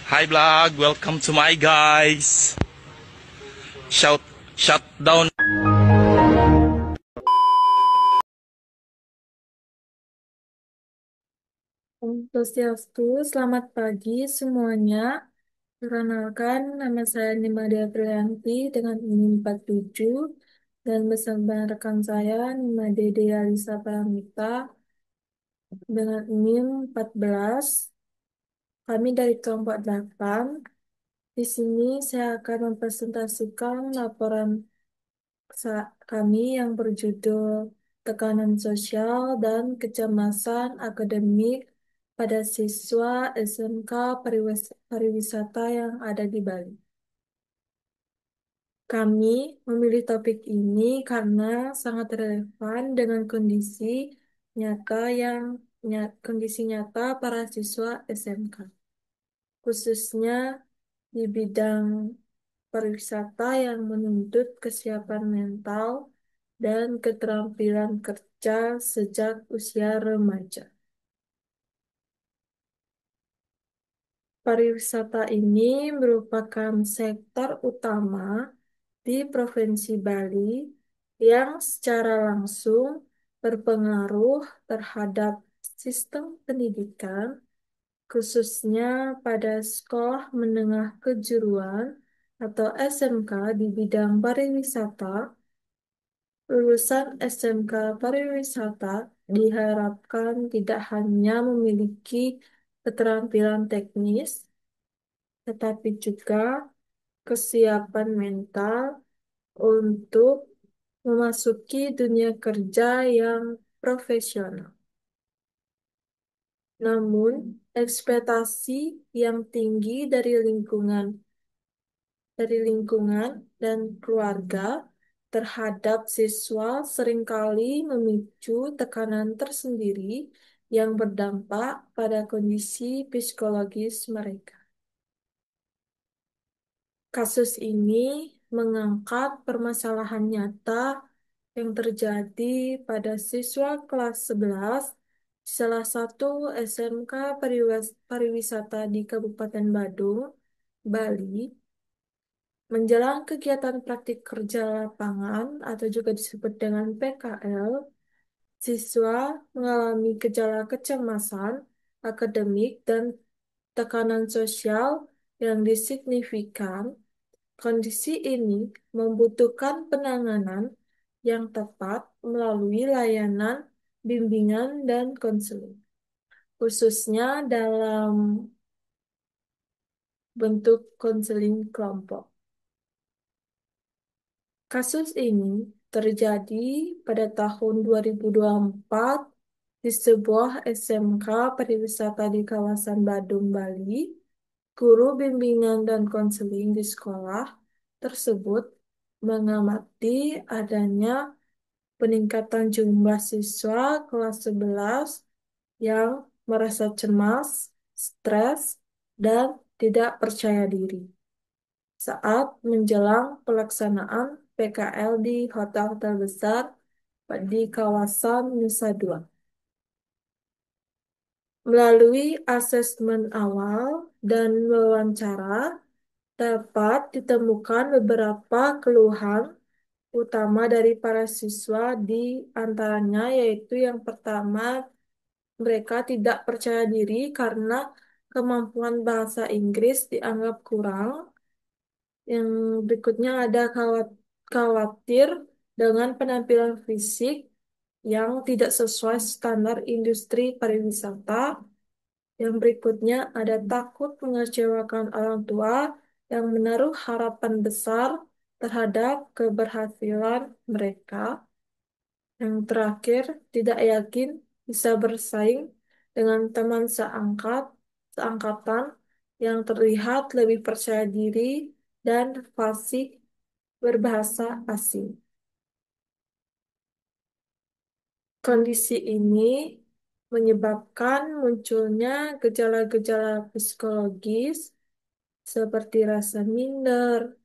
Hi vlog, welcome to my guys. Shout shut down. Om Swastiastu, selamat pagi semuanya. Perkenalkan, nama saya Nimade Aprianti dengan NIM 47 dan bersama rekan saya Nimade Dea Lisa Paramita dengan NIM 14. Kami dari kelompok 8. Di sini saya akan mempresentasikan laporan kami yang berjudul Tekanan Sosial dan Kecemasan Akademik pada Siswa SMK Pariwisata yang ada di Bali. Kami memilih topik ini karena sangat relevan dengan nyata yang kondisi nyata para siswa SMK, khususnya di bidang pariwisata yang menuntut kesiapan mental dan keterampilan kerja sejak usia remaja. Pariwisata ini merupakan sektor utama di Provinsi Bali yang secara langsung berpengaruh terhadap sistem pendidikan, khususnya pada sekolah menengah kejuruan atau SMK di bidang pariwisata. Lulusan SMK Pariwisata diharapkan tidak hanya memiliki keterampilan teknis, tetapi juga kesiapan mental untuk memasuki dunia kerja yang profesional. Namun, ekspektasi yang tinggi dari lingkungan dan keluarga terhadap siswa seringkali memicu tekanan tersendiri yang berdampak pada kondisi psikologis mereka. Kasus ini mengangkat permasalahan nyata yang terjadi pada siswa kelas 11 di salah satu SMK Pariwisata di Kabupaten Badung, Bali. Menjelang kegiatan praktik kerja lapangan atau juga disebut dengan PKL, siswa mengalami gejala kecemasan akademik dan tekanan sosial yang disignifikan. Kondisi ini membutuhkan penanganan yang tepat melalui layanan bimbingan dan konseling, khususnya dalam bentuk konseling kelompok. Kasus ini terjadi pada tahun 2024 di sebuah SMK pariwisata di kawasan Badung, Bali. Guru bimbingan dan konseling di sekolah tersebut mengamati adanya peningkatan jumlah siswa kelas 11 yang merasa cemas, stres, dan tidak percaya diri saat menjelang pelaksanaan PKL di hotel-hotel besar di kawasan Nusa Dua. Melalui asesmen awal dan wawancara, dapat ditemukan beberapa keluhan utama dari para siswa di antaranya yaitu yang pertama, mereka tidak percaya diri karena kemampuan bahasa Inggris dianggap kurang. Yang berikutnya ada khawatir dengan penampilan fisik yang tidak sesuai standar industri pariwisata. Yang berikutnya ada takut mengecewakan orang tua yang menaruh harapan besar terhadap keberhasilan mereka. Yang terakhir, tidak yakin bisa bersaing dengan teman seangkatan yang terlihat lebih percaya diri dan fasih berbahasa asing. Kondisi ini menyebabkan munculnya gejala-gejala psikologis seperti rasa minder,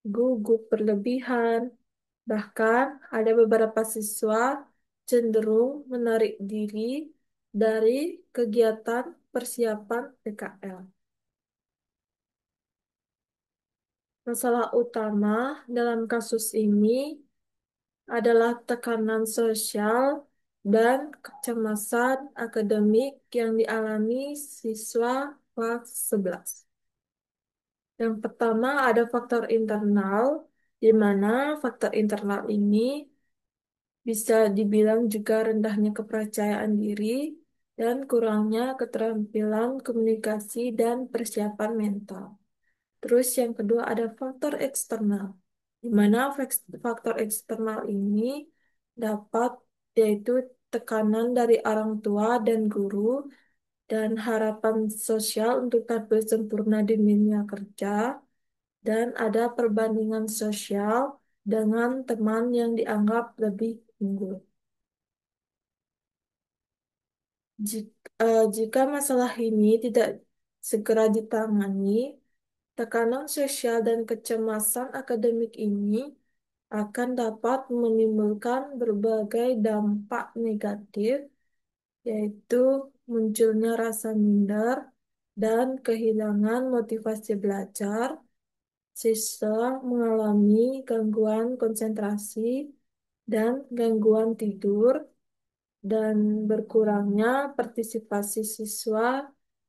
gugup berlebihan, bahkan ada beberapa siswa cenderung menarik diri dari kegiatan persiapan PKL. Masalah utama dalam kasus ini adalah tekanan sosial dan kecemasan akademik yang dialami siswa kelas 11. Yang pertama ada faktor internal, di mana faktor internal ini bisa dibilang juga rendahnya kepercayaan diri dan kurangnya keterampilan komunikasi dan persiapan mental. Terus yang kedua ada faktor eksternal, di mana faktor eksternal ini dapat yaitu tekanan dari orang tua dan guru dan harapan sosial untuk tampil sempurna di dunia kerja dan ada perbandingan sosial dengan teman yang dianggap lebih unggul. Jika masalah ini tidak segera ditangani, tekanan sosial dan kecemasan akademik ini akan dapat menimbulkan berbagai dampak negatif, yaitu munculnya rasa minder dan kehilangan motivasi belajar. Siswa mengalami gangguan konsentrasi dan gangguan tidur, dan berkurangnya partisipasi siswa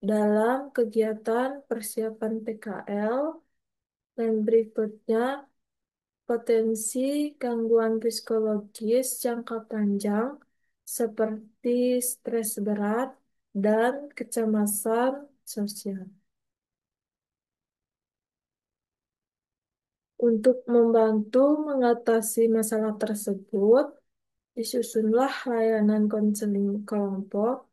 dalam kegiatan persiapan PKL, dan berikutnya potensi gangguan psikologis jangka panjang seperti stres berat dan kecemasan sosial. Untuk membantu mengatasi masalah tersebut, disusunlah layanan konseling kelompok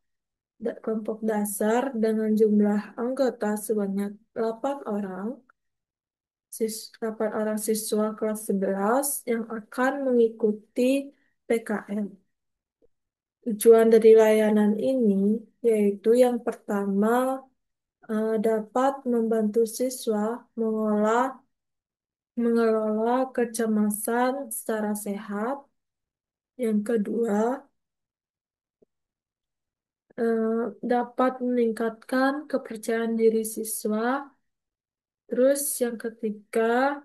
dasar dengan jumlah anggota sebanyak 8 orang, 8 orang siswa kelas 11 yang akan mengikuti PKM. Tujuan dari layanan ini yaitu yang pertama dapat membantu siswa mengelola kecemasan secara sehat. Yang kedua, dapat meningkatkan kepercayaan diri siswa. Terus yang ketiga,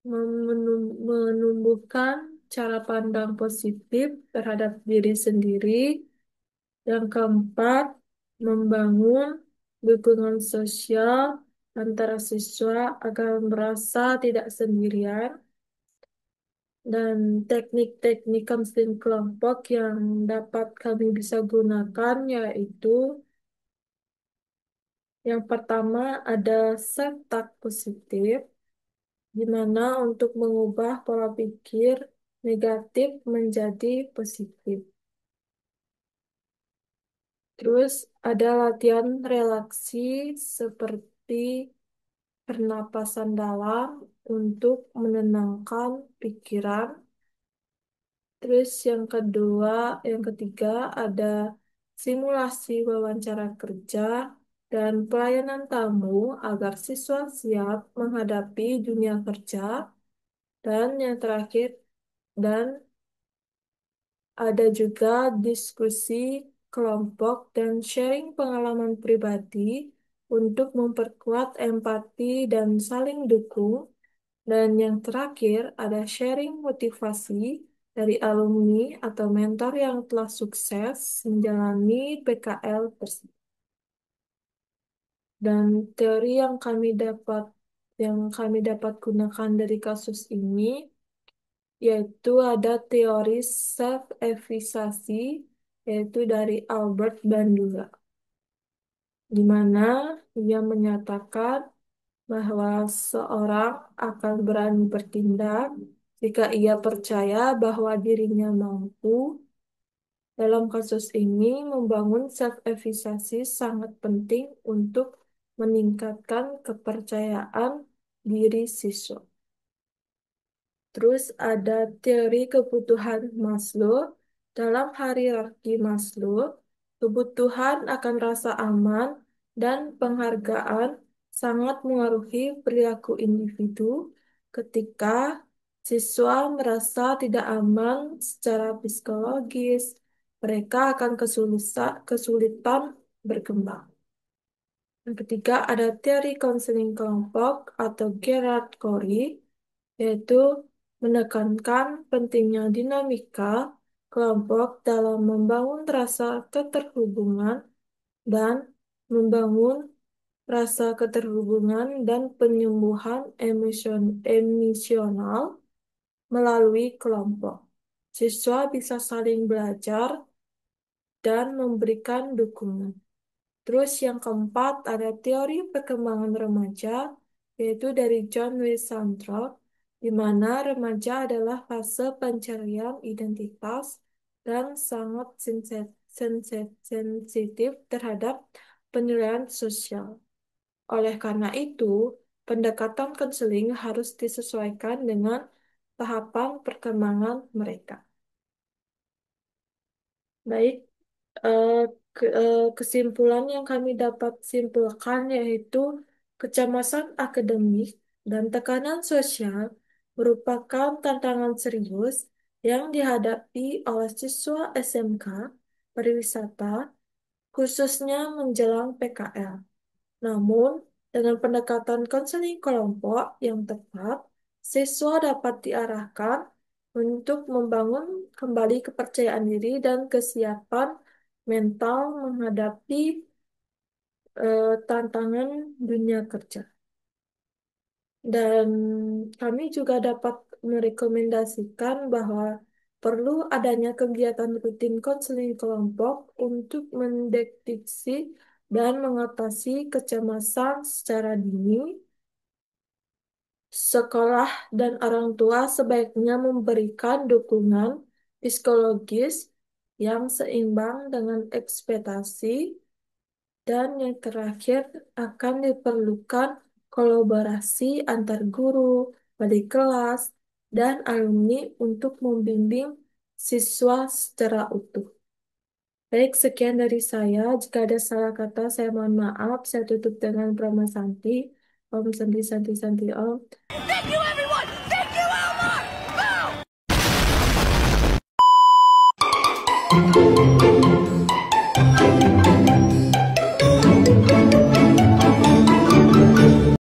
menumbuhkan cara pandang positif terhadap diri sendiri. Yang keempat, membangun dukungan sosial antara siswa agar merasa tidak sendirian. Dan teknik-teknik konseling kelompok yang dapat kami bisa gunakan yaitu yang pertama ada self-talk positif, di mana untuk mengubah pola pikir negatif menjadi positif. Terus ada latihan relaksi seperti pernapasan dalam untuk menenangkan pikiran. Terus yang ketiga ada simulasi wawancara kerja dan pelayanan tamu agar siswa siap menghadapi dunia kerja. Dan yang terakhir, dan ada juga diskusi kelompok dan sharing pengalaman pribadi untuk memperkuat empati dan saling dukung. Dan yang terakhir, ada sharing motivasi dari alumni atau mentor yang telah sukses menjalani PKL tersebut. Dan teori yang kami dapat gunakan dari kasus ini yaitu ada teori self-efficacy, yaitu dari Albert Bandura, di mana ia menyatakan bahwa seorang akan berani bertindak jika ia percaya bahwa dirinya mampu. Dalam kasus ini, membangun self-efficacy sangat penting untuk meningkatkan kepercayaan diri siswa. Terus ada teori kebutuhan Maslow. Dalam hierarki Maslow, kebutuhan akan rasa aman dan penghargaan sangat mengaruhi perilaku individu. Ketika siswa merasa tidak aman secara psikologis, mereka akan kesulitan berkembang. Yang ketiga ada teori konseling kelompok atau Gerard Corey, yaitu menekankan pentingnya dinamika kelompok dalam membangun rasa keterhubungan dan membangun rasa keterhubungan dan penyembuhan emosional melalui kelompok. Siswa bisa saling belajar dan memberikan dukungan. Terus yang keempat ada teori perkembangan remaja, yaitu dari John W. Santrop, di mana remaja adalah fase pencarian identitas dan sangat sensitif terhadap penilaian sosial. Oleh karena itu, pendekatan konseling harus disesuaikan dengan tahapan perkembangan mereka. Baik, eh, kesimpulan yang kami dapat simpulkan yaitu kecemasan akademik dan tekanan sosial merupakan tantangan serius yang dihadapi oleh siswa SMK pariwisata, khususnya menjelang PKL. Namun, dengan pendekatan konseling kelompok yang tepat, siswa dapat diarahkan untuk membangun kembali kepercayaan diri dan kesiapan mental menghadapi tantangan dunia kerja. Dan kami juga dapat merekomendasikan bahwa perlu adanya kegiatan rutin konseling kelompok untuk mendeteksi dan mengatasi kecemasan secara dini. Sekolah dan orang tua sebaiknya memberikan dukungan psikologis yang seimbang dengan ekspektasi, dan yang terakhir akan diperlukan kolaborasi antar guru, wali kelas, dan alumni untuk membimbing siswa secara utuh. Baik, sekian dari saya. Jika ada salah kata, saya mohon maaf. Saya tutup dengan Brahma Santi. Om Santi Santi Santi Om. Thank you, everyone! Thank you, Elmar! Boom!